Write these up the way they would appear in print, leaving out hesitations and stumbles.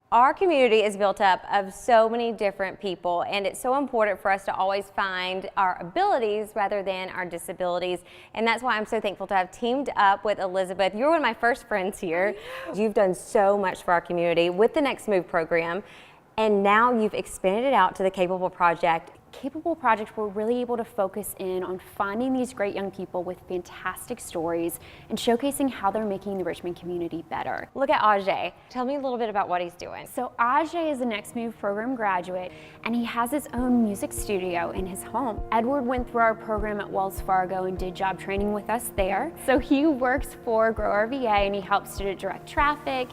Our community is built up of so many different people, and it's so important for us to always find our abilities rather than our disabilities. And that's why I'm so thankful to have teamed up with Elizabeth. You're one of my first friends here. You've done so much for our community with the Next Move program, and now you've expanded it out to the CapABLE project. CapABLE project, we're really able to focus in on finding these great young people with fantastic stories and showcasing how they're making the Richmond community better. Look at Ajay. Tell me a little bit about what he's doing. So Ajay is a Next Move program graduate, and he has his own music studio in his home. Edward went through our program at Wells Fargo and did job training with us there. So he works for Grow RVA, and he helps to direct traffic.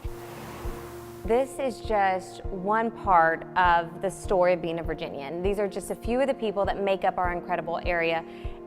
This is just one part of the story of being a Virginian. These are just a few of the people that make up our incredible area.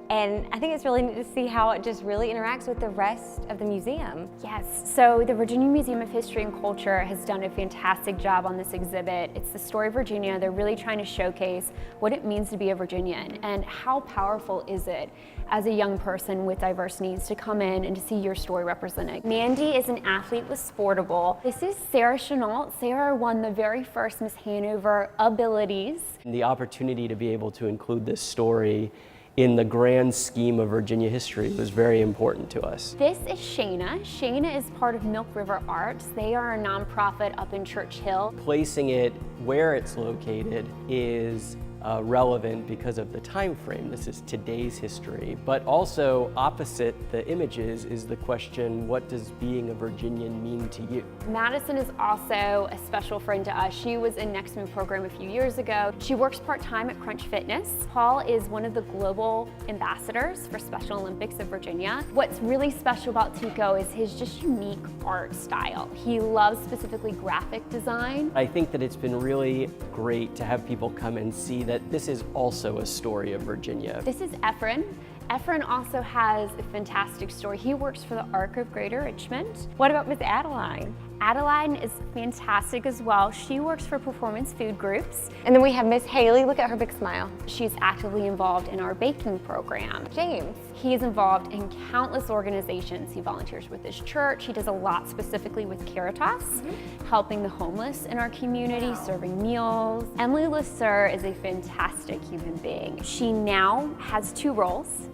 And I think it's really neat to see how it just really interacts with the rest of the museum. Yes, so the Virginia Museum of History and Culture has done a fantastic job on this exhibit. It's the story of Virginia. They're really trying to showcase what it means to be a Virginian and how powerful is it as a young person with diverse needs to come in and to see your story represented. Mandy is an athlete with Sportable. This is Sarah Chenault. Sarah won the very first Miss Hanover Abilities. The opportunity to be able to include this story in the grand scheme of Virginia history was very important to us. This is Shayna. Shayna is part of Milk River Arts. They are a nonprofit up in Church Hill. Placing it where it's located is relevant because of the time frame. This is today's history, but also opposite the images is the question, what does being a Virginian mean to you? Madison is also a special friend to us. She was in Next Move program a few years ago. She works part-time at Crunch Fitness. Paul is one of the global ambassadors for Special Olympics of Virginia. What's really special about Tuco is his just unique art style. He loves specifically graphic design. I think that it's been really great to have people come and see that this is also a story of Virginia. This is Efren. Efren also has a fantastic story. He works for the Arc of Greater Richmond. What about Miss Adeline? Adeline is fantastic as well. She works for Performance Food Groups. And then we have Miss Haley. Look at her big smile. She's actively involved in our baking program. James. He is involved in countless organizations. He volunteers with his church. He does a lot specifically with Caritas, helping the homeless in our community, serving meals. Emily Lasser is a fantastic human being. She now has two roles.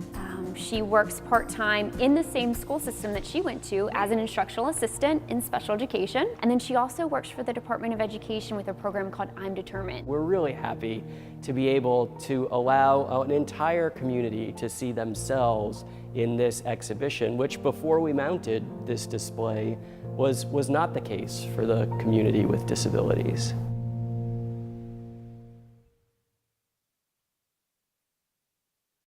She works part-time in the same school system that she went to as an instructional assistant in special education. And then she also works for the Department of Education with a program called I'm Determined. We're really happy to be able to allow an entire community to see themselves in this exhibition, which before we mounted this display was not the case for the community with disabilities.